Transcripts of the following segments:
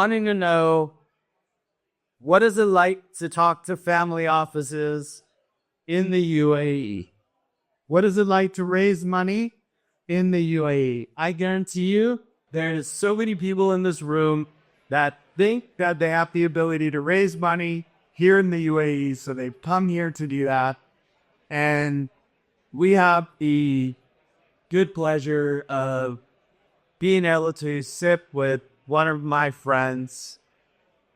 wanting to know, what is it like to talk to family offices in the UAE? What is it like to raise money in the UAE? I guarantee you, there's so many people in this room that think that they have the ability to raise money here in the UAE, so they've come here to do that. And we have the good pleasure of being able to sit with one of my friends,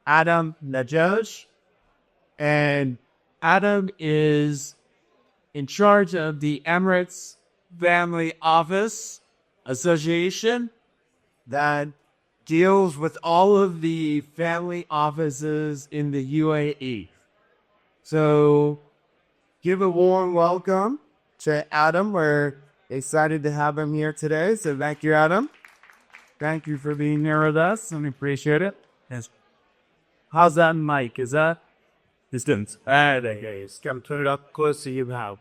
Adam Najoj. And Adam is in charge of the Emirates Family Office Association that deals with all of the family offices in the UAE. So give a warm welcome to Adam. We're excited to have him here today. So thank you, Adam. Thank you for being here with us, and we appreciate it. Yes. How's that mic? Is that distance? There you go. Come turn it up close to you now.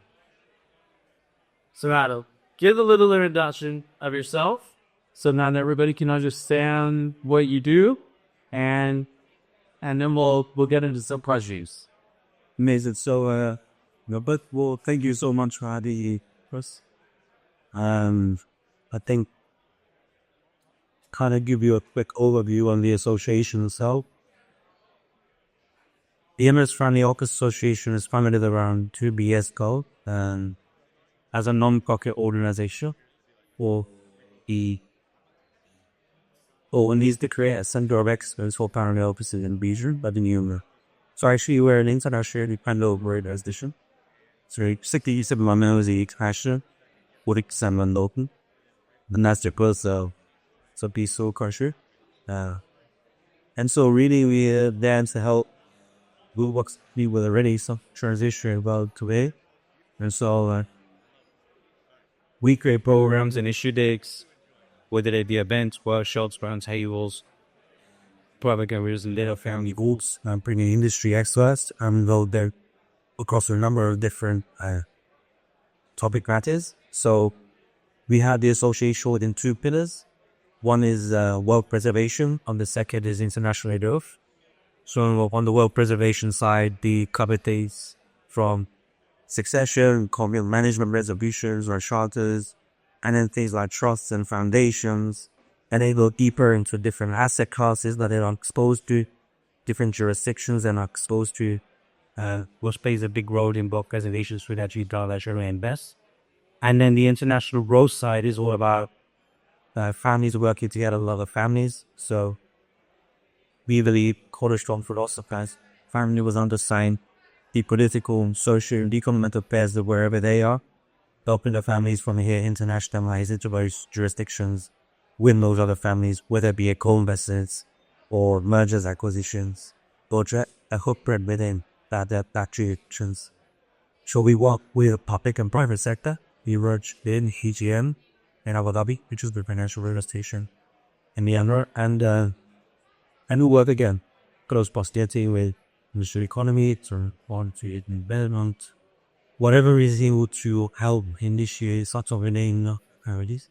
So Adam, give a little introduction of yourself, so not everybody can understand what you do, and then we'll get into some questions. Amazing. So, but well, thank you so much for having us. I think kind of give you a quick overview on the association itself. The Emirates Family Office Association is founded around 2 years ago, and as a non-profit organization for the needs to create a center of excellence for family offices in the region by the new. So actually we're an international independent organization. So 67 members in international, 47 local, and that's the growth of a peaceful country. And so really we are there to help who works with already some transition about today. And so we create programs and initiatives, whether they be events, workshops, roundtables, private areas and little family groups, bringing industry experts, though they're across a number of different topic matters. So we have the association within 2 pillars. One is wealth preservation, and the second is international growth. So on the wealth preservation side, the committees from succession, communal management resolutions or charters, and then things like trusts and foundations, and they go deeper into different asset classes that they are exposed to, different jurisdictions and are exposed to, which plays a big role in both preservation strategy, leisure and invest. And then the international growth side is all about families working together, a lot of families. So we believe cornerstone philosophers, family was undersigned, the political, social, and economic affairs of wherever they are, helping the families from here internationalize into various jurisdictions with those other families, whether it be a co-investments or mergers, acquisitions, or a footprint within that jurisdictions. So we work with the public and private sector. We merge in EGM in Abu Dhabi, which is the financial real estate in the Emirates, and we work again close proximity with industry economy or voluntary development, whatever is able to help initiate such of an priorities.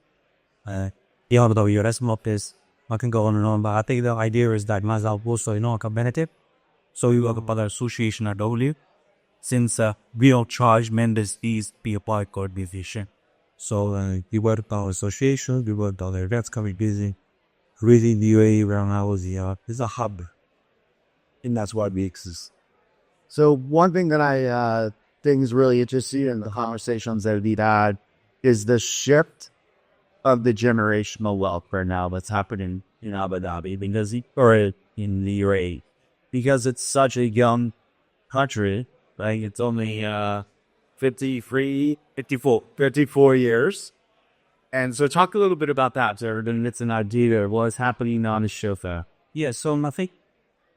The Abu Dhabi URS office, I can go on and on, but I think the idea is that Mazal also a benefit. So we work with other association at W, since we don't charge members fees be a part organization. So we work with our association, we work with other events coming busy. Really, the UAE around hours is a hub, and that's why we exist. So one thing that I think is really interesting in the conversations that we've had is the shift of the generational wealth right now that's happening in Abu Dhabi or in the UAE, because it's such a young country. Like it's only 54 years. And so talk a little bit about that, so then it's an idea of what's happening on the show there. Yeah, so I think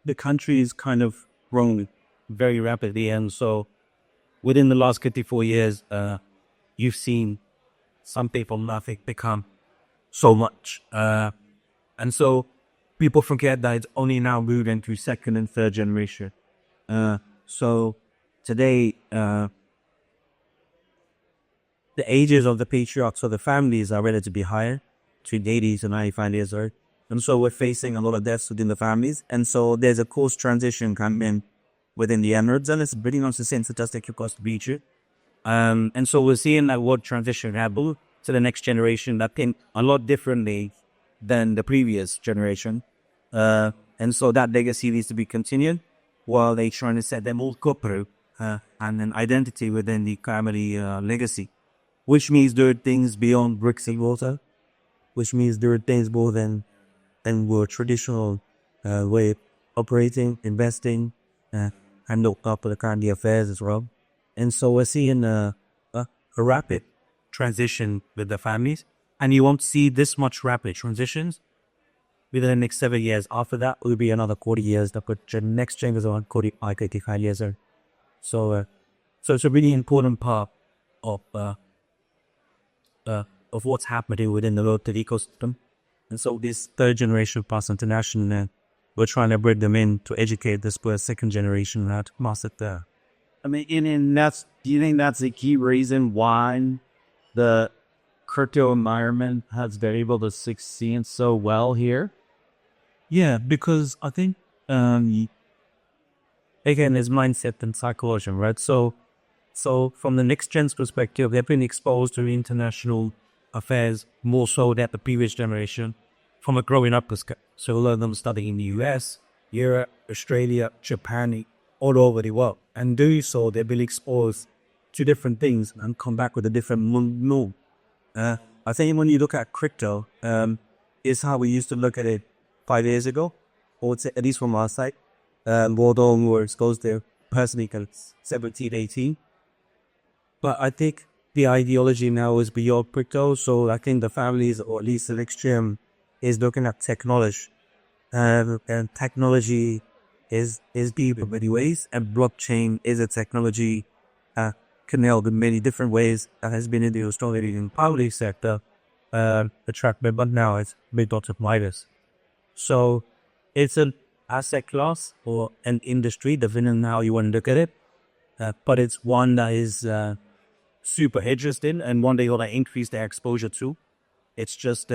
the country is kind of grown very rapidly, and so within the last 54 years, you've seen some people nothing become so much. And so people forget that it's only now moving to second and third generation. So today, the ages of the patriarchs of the families are relatively higher, between 80 to 95 years old. And so we're facing a lot of deaths within the families. And so there's a course transition coming within the Emirates, and it's pretty much the same statistic across the region. And so we're seeing that what transition happen to the next generation that think a lot differently than the previous generation. And so that legacy needs to be continued while they trying to set them all corporate and an identity within the family legacy, which means there are things beyond bricks and mortar, which means there are things more than more traditional way of operating, investing, and look up for the kind of affairs as well. And so we're seeing a rapid transition with the families, and you won't see this much rapid transitions within the next 7 years. After that, it will be another 40 years. The next change is around 45 years. So it's a really important part of what's happening within the local ecosystem. And so this third generation Pass International, we're trying to bring them in to educate this second generation how to master there. I mean, do you think that's a key reason why the crypto environment has been able to succeed so well here? Yeah, because I think, again, it's mindset and psychology, right? So from the next gen's perspective, they've been exposed to international affairs more so than the previous generation from a growing up perspective. So a lot of them studying in the US, Europe, Australia, Japan, all over the world. And doing so, they've been exposed to different things and come back with a different mood. I think when you look at crypto, it's how we used to look at it 5 years ago, or at least from our side. Although we were exposed there personally, 17, 18. But I think the ideology now is beyond crypto. So I think the families, or at least the next gen, is looking at technology. And technology is deep in many ways, and blockchain is a technology can help in many different ways that has been in the Australian public sector attractive, but now it's made lots of miners. So it's an asset class or an industry, depending on how you want to look at it. But it's one that is super interesting and one they want to increase their exposure to. It's just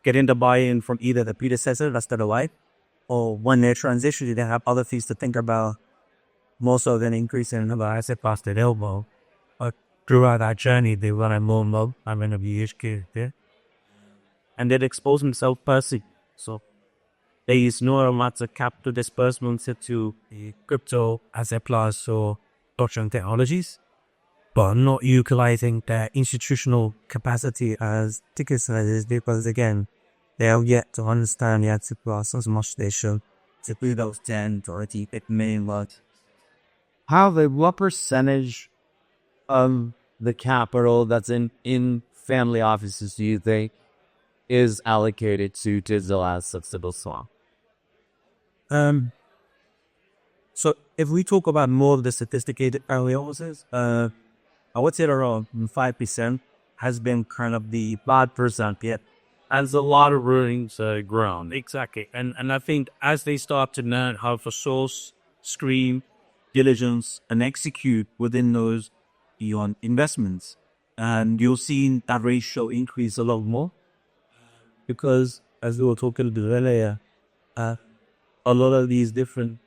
getting the buy-in from either the predecessor, that's the wife, or when they're transitioning, they have other things to think about more so than increasing the asset class to elbow. But throughout that journey, they run a more mob. I'm going to be there. And they'd expose themselves personally. So there is no amount of capital disbursements into the crypto asset class or blockchain technologies, but not utilizing their institutional capacity as ticket sizes because, again, they have yet to understand the asset class as much as they should to build those 10 or 8 million lots. What percentage of the capital that's in family offices do you think is allocated to digital assets to build swap? So if we talk about more of the sophisticated family offices, I would say around 5% has been kind of the bad percent yet. Has a lot of room to grow. Exactly. And I think as they start to learn how to source, screen, diligence, and execute within those beyond investments, and you'll see that ratio increase a lot more. Because as we were talking about earlier, a lot of these different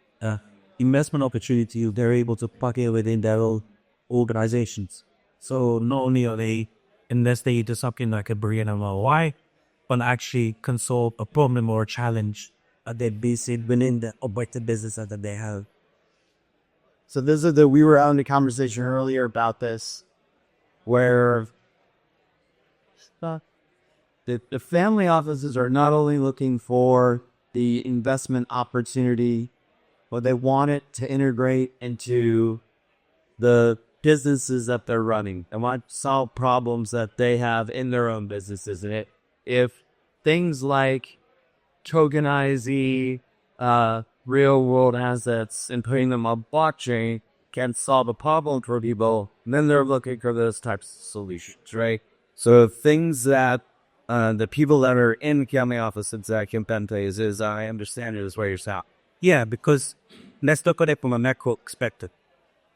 investment opportunities, they're able to pack it within their own organizations. So not only are they investing into something like a brilliant ROI, but actually can solve a problem or a challenge that they're based within the operating business that they have. So we were having a conversation earlier about this, where the family offices are not only looking for the investment opportunity, but they want it to integrate into the businesses that they're running. They want to solve problems that they have in their own businesses. And if things like tokenizing real world assets and putting them on blockchain can solve a problem for people, then they're looking for those types of solutions, right? So things that the people that are in family offices at Kempente is I understand it is where you're at. Yeah, because let's look at it from a macro perspective.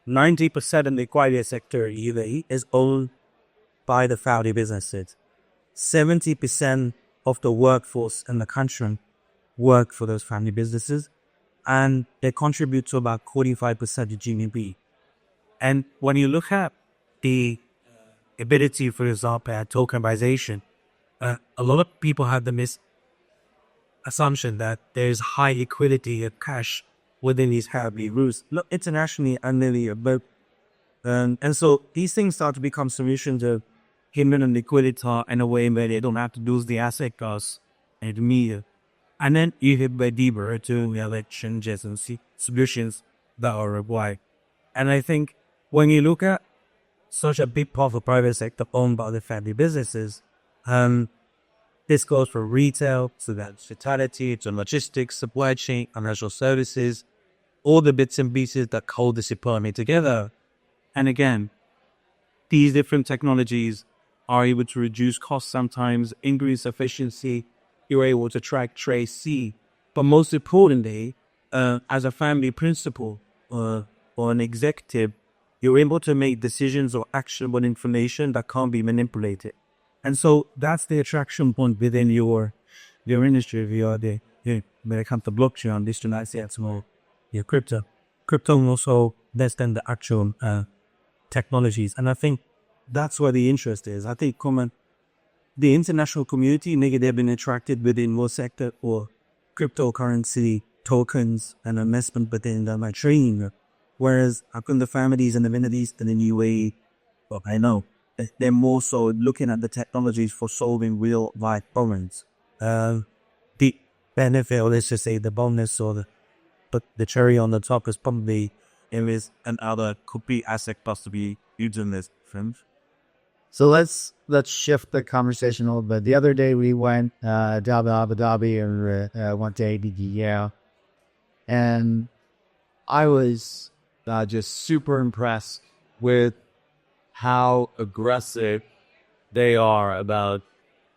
90% in the quiet sector UAE is owned by the family businesses. 70% of the workforce in the country work for those family businesses, and they contribute to about 45% of GDP. And when you look at the ability, for example, at tokenization, a lot of people have the assumption that there's high liquidity of cash within these family roots. Look, internationally and nearly above. And so these things start to become solutions of human and liquidity in a way where they don't have to lose the asset costs and media. And then you hit by deeper to changes and solutions that are required. And I think when you look at such a big part of the private sector owned by the family businesses, this goes from retail to that hospitality to logistics, supply chain, financial services, all the bits and pieces that hold this economy together. And again, these different technologies are able to reduce costs sometimes, increase efficiency. You're able to track, trace, see. But most importantly, as a family principal or an executive, you're able to make decisions or actionable information that can't be manipulated. And so that's the attraction point within your industry. When it comes to blockchain, digital assets, or your crypto. Crypto also less than the actual technologies. And I think that's where the interest is. I think the international community, maybe they've been attracted within more sector or cryptocurrency tokens and investment within my trading. Whereas I think the families in the Middle East and in UAE, well, I know they're more so looking at the technologies for solving real life problems. The benefit, or let's just say the bonus or the cherry on the top is probably there is another could be asset class to be used in this film. So let's shift the conversation a little bit. The other day we went down to Abu Dhabi and went to ADD, and I was just super impressed with how aggressive they are about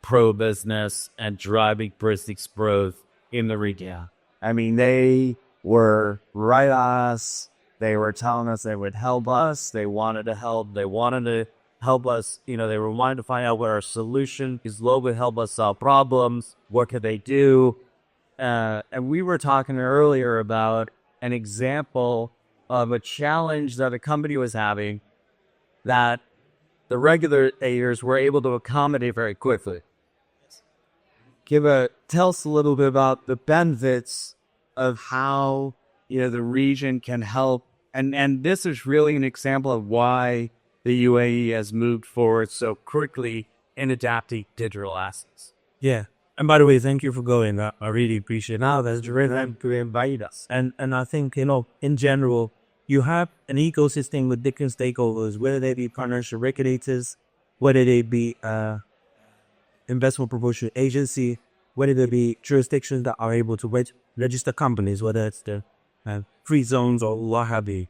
pro-business and driving business growth in the region. I mean, they were right on us. They were telling us they would help us. They wanted to help. They wanted to help us. They were wanting to find out what our solution is. Would help us solve problems. What could they do? And we were talking earlier about an example of a challenge that a company was having that the regulators were able to accommodate very quickly. Tell us a little bit about the benefits of how the region can help, and this is really an example of why the UAE has moved forward so quickly in adapting digital assets. Yeah. And by the way, thank you for going. I really appreciate it. Now that's great to invite us. And I think, in general, you have an ecosystem with different stakeholders, whether they be financial regulators, whether they be investment promotion agency, whether they be jurisdictions that are able to register companies, whether it's the free zones or what have you.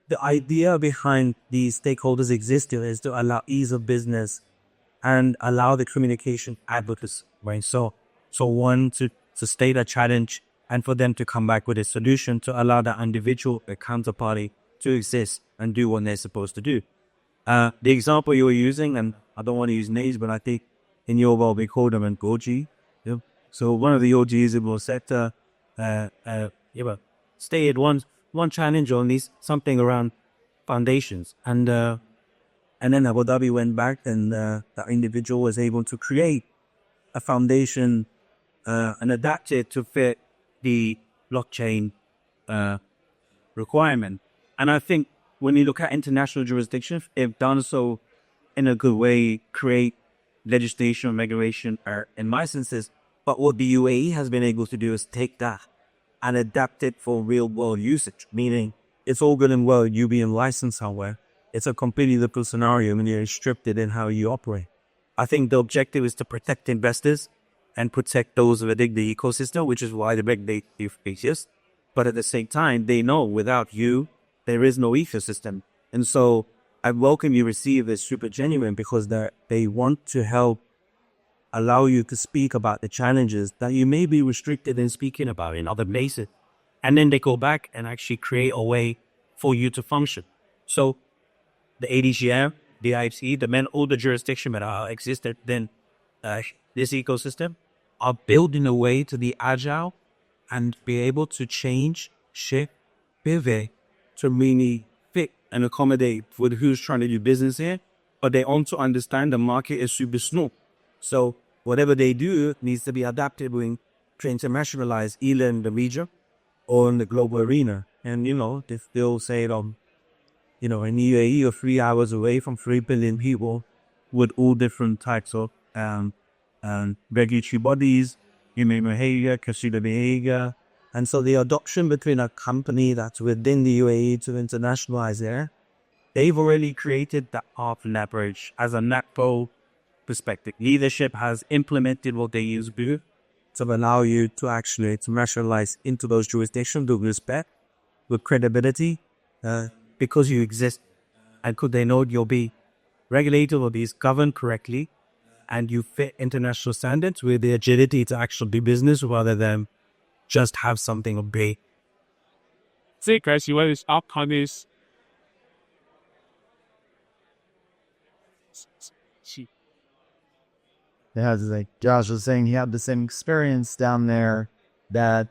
The idea behind these stakeholders existing is to allow ease of business and allow the communication advocacy, right? So one, to state a challenge and for them to come back with a solution to allow the individual, the counterparty, to exist and do what they're supposed to do. The example you were using, and I don't want to use names, but I think in your world we call them an OG. Yeah? So one of the OGs in the sector, stated one challenge on this, something around foundations. And then Abu Dhabi went back and the individual was able to create a foundation and adapt it to fit the blockchain requirement. And I think when you look at international jurisdictions, they've done so in a good way, create legislation, regulation, and licenses. But what the UAE has been able to do is take that and adapt it for real world usage, meaning it's all good and well you being licensed somewhere. It's a completely different scenario when you're restricted in how you operate. I think the objective is to protect investors and protect those within the ecosystem, which is why the regulator exists. But at the same time, they know without you, there is no ecosystem. And so I welcome you receive this super genuine because they want to help allow you to speak about the challenges that you may be restricted in speaking about in other places. And then they go back and actually create a way for you to function. So the ADGM, the IFC, all the jurisdiction that existed then this ecosystem are built in a way to be agile and be able to change, shift, pivot to really fit and accommodate with who's trying to do business here. But they also understand the market is super small. So whatever they do needs to be adaptable to internationalize either in the region or in the global arena. And, they still say, in UAE, you're 3 hours away from 3 billion people with all different types of regulatory bodies, human behavior, consumer behavior. And so the adoption between a company that's within the UAE to internationalize there, they've already created that path leverage as a NACPO perspective. Leadership has implemented what they use to allow you to actually internationalize into those jurisdictions with respect, with credibility, because you exist. And could they know you'll be regulated or be governed correctly, and you fit international standards with the agility to actually do business rather than just have something obey. 这个是我的 upcoming Yeah, it's like Josh was saying, he had the same experience down there, that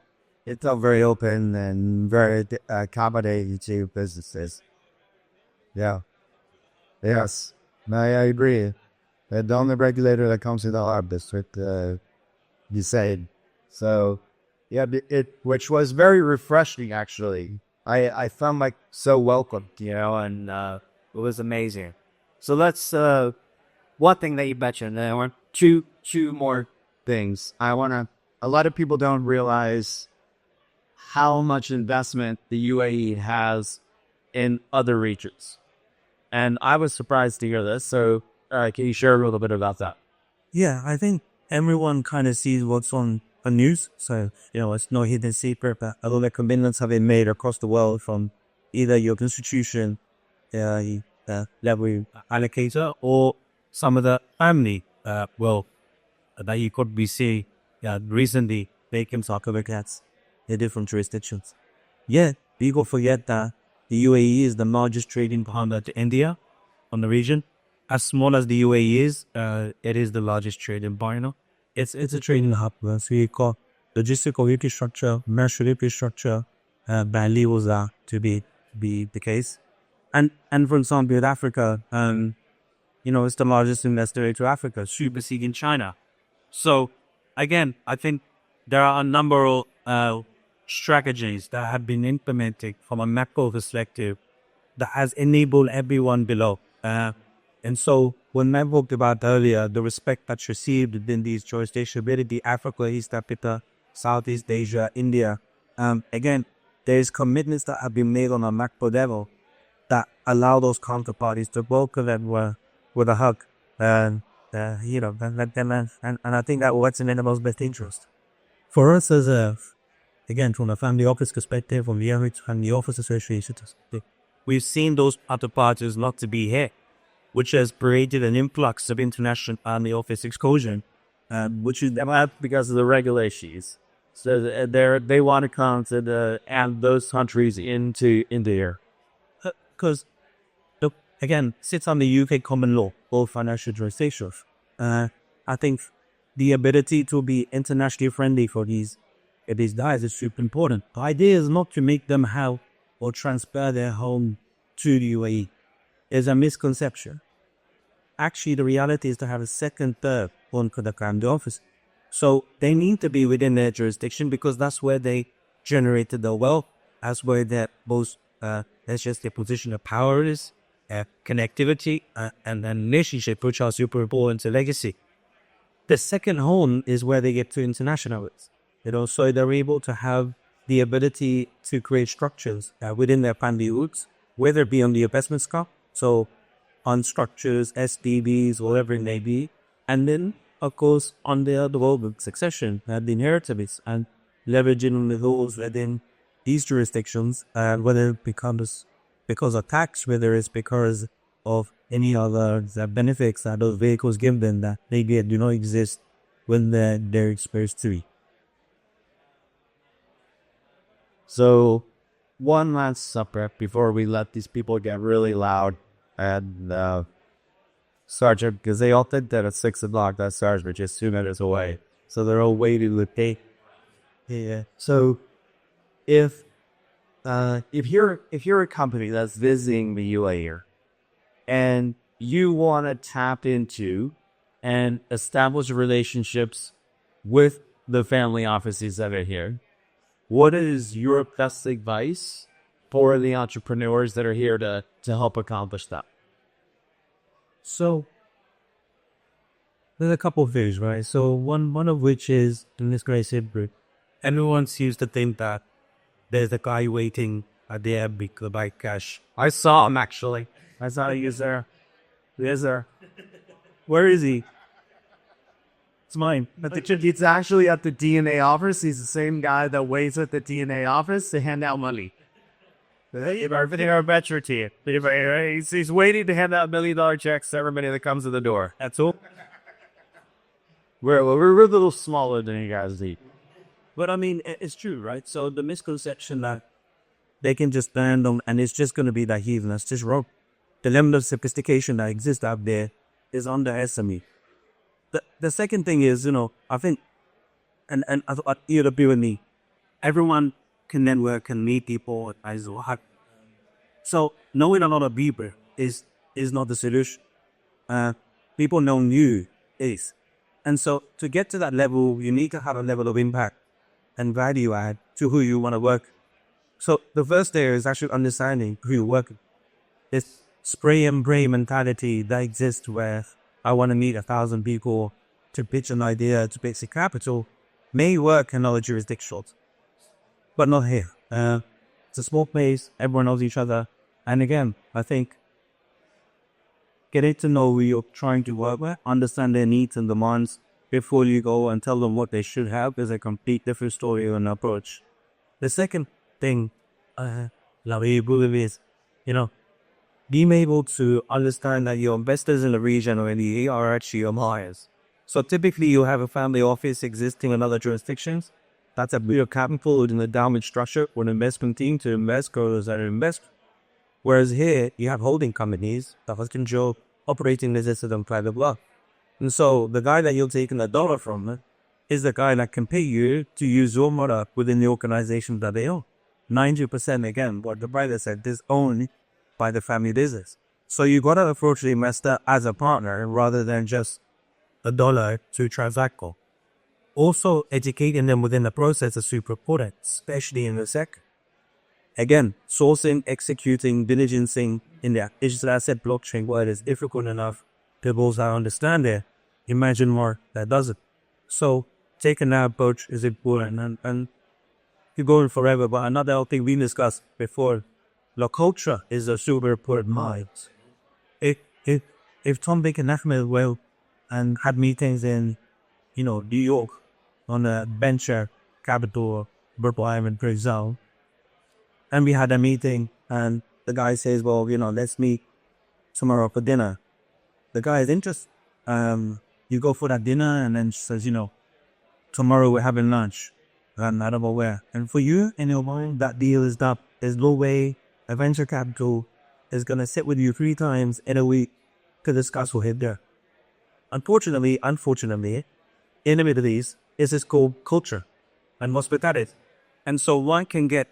it felt very open and very accommodating to businesses. Yeah. Yes. I agree. The only regulator that comes with our district, you said. So, yeah, which was very refreshing, actually. I found like so welcomed, and it was amazing. So let's, one thing that you mentioned, I want two more things. A lot of people don't realize how much investment the UAE has in other regions. And I was surprised to hear this. So can you share a little bit about that? Yeah, I think everyone kind of sees what's on the news. So, it's no hidden secret, but a lot of commitments have been made across the world from either your constitution, level allocator, or some of the family, that you could be seeing recently making soccer cats in different jurisdictions. Yeah, people forget that the UAE is the largest trading partner to India on the region. As small as the UAE is, it is the largest trading partner. It's a trading hub. So you've got logistical infrastructure, commercial infrastructure, value was to be the case. And for example, with Africa, it's the largest investor into Africa, superseding China. So again, I think there are a number of strategies that have been implemented from a macro perspective that has enabled everyone below. And so when I talked about earlier, the respect that's received within these jurisdictions, whether it be Africa, East Africa, Southeast Asia, India, again, there's commitments that have been made on a macro level that allow those counterparties to welcome them with a hug. And I think that what's in the best interest. For us again, from a family office perspective, from the Family Office Association, we've seen those counterparties not to be here, which has created an influx of international family office exposure, Which is because of the regulations. So they want to come to add those countries into here. because again, sits on the UK common law, both financial jurisdictions. I think the ability to be internationally friendly for these guys is super important. The idea is not to make them have or transfer their home to the UAE. It's a misconception. Actually, the reality is to have a second, third one for the family office. So they need to be within their jurisdiction because that's where they generated their wealth. That's where their most, that's just their position of power is, connectivity, and then relationship, which are super important to legacy. The second home is where they get to internationalize. So they're able to have the ability to create structures within their family roots, whether it be on the investment scope, so on structures, SDBs, whatever it may be, and then, of course, on the development succession, the inheritance, and leveraging the rules within these jurisdictions, whether it becomes because of tax, whether it's because of any other benefits that those vehicles give them that they do not exist when they're exposed to it. So one last subject before we let these people get really loud. And Sergeant, because they all think that at 6 o'clock that sergeant just 2 minutes away. So they're all waiting to pay. Yeah. So if you're a company that's visiting the UAE and you want to tap into and establish relationships with the family offices that are here, what is your best advice for the entrepreneurs that are here to help accomplish that? So there's a couple of things, right? So one of which is, in this case, everyone seems to think that there's a guy waiting at the airport to buy cash. I saw him actually. I saw he was there. Yes, sir. Where is he? It's mine. It's actually at the DNA office. He's the same guy that waits at the DNA office to hand out money. He's waiting to hand out $1 million checks to everybody that comes to the door. That's all. We're a little smaller than you guys need. But I mean, it's true, right? So the misconception that they can just stand on and it's just going to be that heathen, that's just wrong. The level of sophistication that exists out there is underestimated. The second thing is, I think, and I thought you'd agree with me, everyone can network and meet people. So knowing a lot of people is not the solution. People knowing you is. And so to get to that level, you need to have a level of impact and value add to who you want to work. So the first there is actually understanding who you work with. This spray and pray mentality that exists where I want to meet 1,000 people to pitch an idea to basic capital may work in other jurisdictions, but not here. It's a small place, everyone knows each other. And again, I think getting to know who you're trying to work with, understand their needs and demands before you go and tell them what they should have is a complete different story and approach. The second thing, is, being able to understand that your investors in the region or in the UAE are actually your buyers. So typically you have a family office existing in other jurisdictions. That's a bit of capital in the endowment structure for an investment team to invest, goes that invest. Whereas here you have holding companies that control operating businesses and private wealth. And so the guy that you're taking $1 from is the guy that can pay you to use your product within the organization that they own. 90% again, what the brother said, is owned by the family business. So you got to approach the investor as a partner rather than just $1 to transact. Also, educating them within the process is super important, especially in the sector. Again, sourcing, executing, diligencing in the digital asset blockchain world is difficult enough. People that understand it, imagine more that doesn't. So taking that approach is important and you're going forever. But another thing we discussed before, the culture is a super important mind. If Tom, Dick, and Ahmed and had meetings in, New York on a venture capital, Purple Island, for example, and we had a meeting and the guy says, well, let's meet tomorrow for dinner. The guy is interested. You go for that dinner and then says, tomorrow we're having lunch. And I don't know where. And for you, in your mind, that deal is done. There's no way a venture capital is going to sit with you 3 times in a week to discuss what hit there. Unfortunately, in the Middle East, this is called culture and hospitality. And so one can get,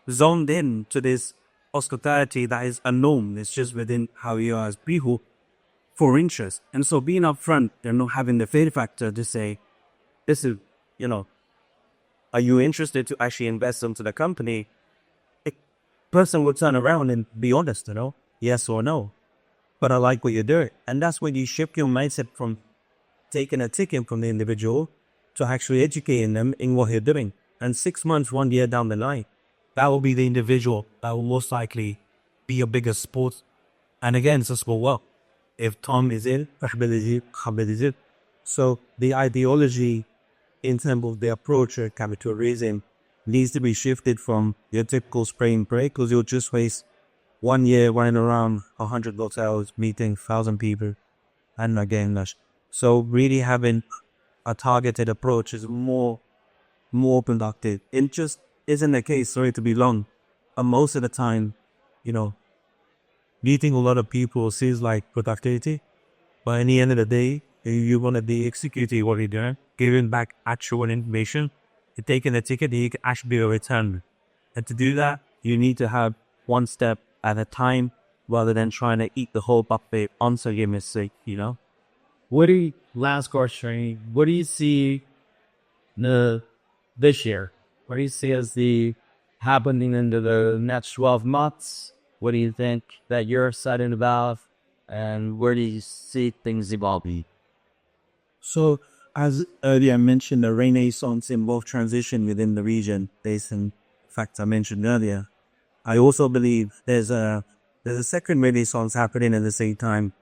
zoned in to this hospitality that is unknown. It's just within how you are as people for interest. And so being upfront, they're not having the fear factor to say, this is, are you interested to actually invest into the company? A person will turn around and be honest, yes or no. But I like what you're doing. And that's when you shift your mindset from taking a ticket from the individual to actually educating them in what you're doing. And 6 months, 1 year down the line, that will be the individual that will most likely be a bigger sport. And again, it's a sport well. If Tom is in, Ahmed is in. So the ideology in terms of the approach at capital raising needs to be shifted from your typical spray and pray, because you'll just waste 1 year running around 100 hotels, meeting 1,000 people, and again, so really having a targeted approach is more productive. It just isn't the case, sorry to be long, and most of the time, meeting a lot of people seems like productivity, But in the end of the day, you want to be executing what you're doing, giving back actual information, you're taking a ticket, you can actually be a return. And to do that, you need to have one step at a time rather than trying to eat the whole buffet on your mistake, Last question, what do you see this year? What do you see as the happening into the next 12 months? What do you think that you're excited about? And where do you see things evolving? So, as earlier mentioned, the renaissance in both transition within the region, based on facts I mentioned earlier. I also believe there's a second renaissance happening at the same time.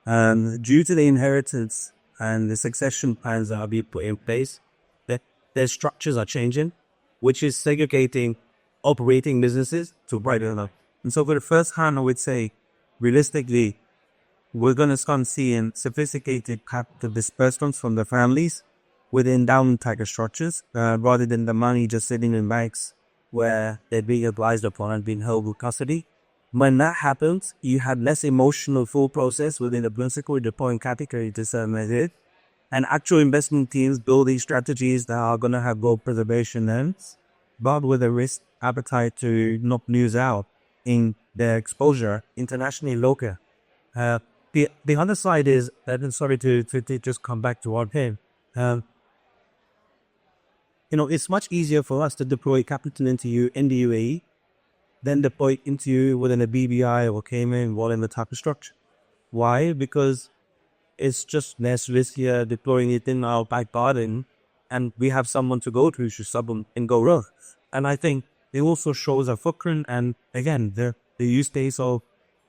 Due to the inheritance and the succession plans that are being put in place, their structures are changing, which is segregating operating businesses to brighter enough. And so for the first hand, I would say, realistically, we're going to start seeing sophisticated capital disbursements from the families within endowment type of structures, rather than the money just sitting in banks where they're being advised upon and being held with custody. When that happens, you have less emotional full process within the principal deploying category to certain it. And actual investment teams building strategies that are going to have goal preservation ends, but with a risk appetite to not lose out in their exposure internationally local. The other side is that, and sorry to just come back to what him. It's much easier for us to deploy capital into you in the UAE than deploy into you within a BBI or Cayman or in the type of structure. Why? Because it's just less riskier deploying it in our back garden, and we have someone to go to sub and go rogue. And I think it also shows a footprint, and again, the use case of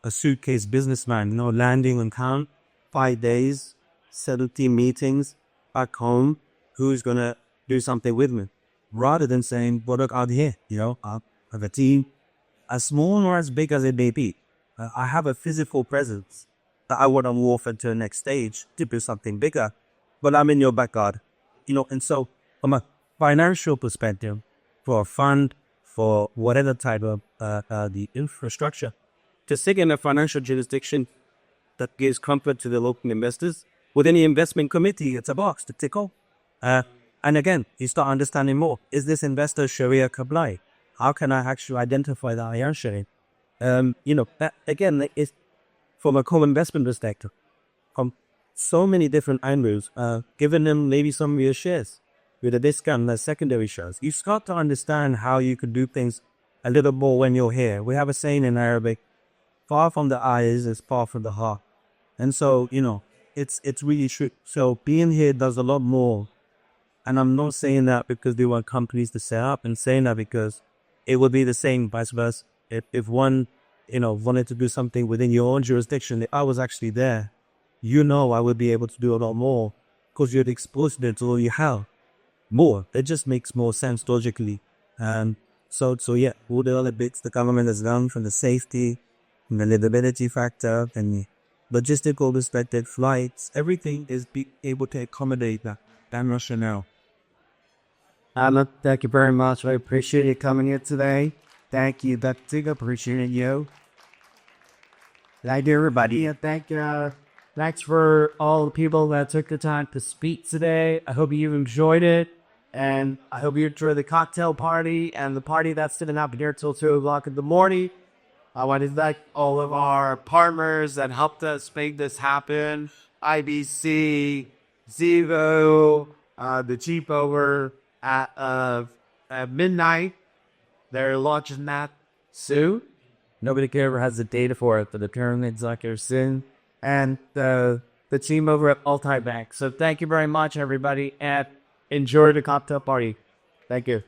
a suitcase businessman, landing on town, 5 days, 17 meetings back home, who's going to do something with me? Rather than saying, well, look, out here, I have a team, as small or as big as it may be. I have a physical presence that I want to morph into the next stage to build something bigger, but I'm in your backyard, and so from a financial perspective, for a fund, for whatever type of the infrastructure, to sit in a financial jurisdiction that gives comfort to the local investors, within the investment committee, it's a box to tick off. And again, you start understanding more. Is this investor Sharia compliant? How can I actually identify that I am Sharia? That again is from a co-investment perspective, from so many different angles, giving them maybe some of your shares with a discount as secondary shares. You start to understand how you could do things a little more when you're here. We have a saying in Arabic, far from the eyes is far from the heart. And so, it's really true. So being here does a lot more. And I'm not saying that because they want companies to set up, and saying that because it would be the same vice versa. If one, wanted to do something within your own jurisdiction, if I was actually there, I would be able to do a lot more because you'd exposed it to all you have more. It just makes more sense logically. So yeah, all the other bits the government has done from the safety, from the livability factor, and the logistical perspective, flights, everything is being able to accommodate that rationale. Alan, thank you very much. I appreciate you coming here today. Thank you, Betsy. Appreciate you. Thank you, everybody. And thanks for all the people that took the time to speak today. I hope you enjoyed it. And I hope you enjoy the cocktail party and the party that's sitting up here till 2 o'clock in the morning. I want to thank all of our partners that helped us make this happen. IBC, Zevo, the Jeep over at midnight. They're launching that soon. Nobody ever has the data for it, but the pyramid's like here soon. And the team over at Multibank. So thank you very much, everybody, and enjoy the cocktail party. Thank you.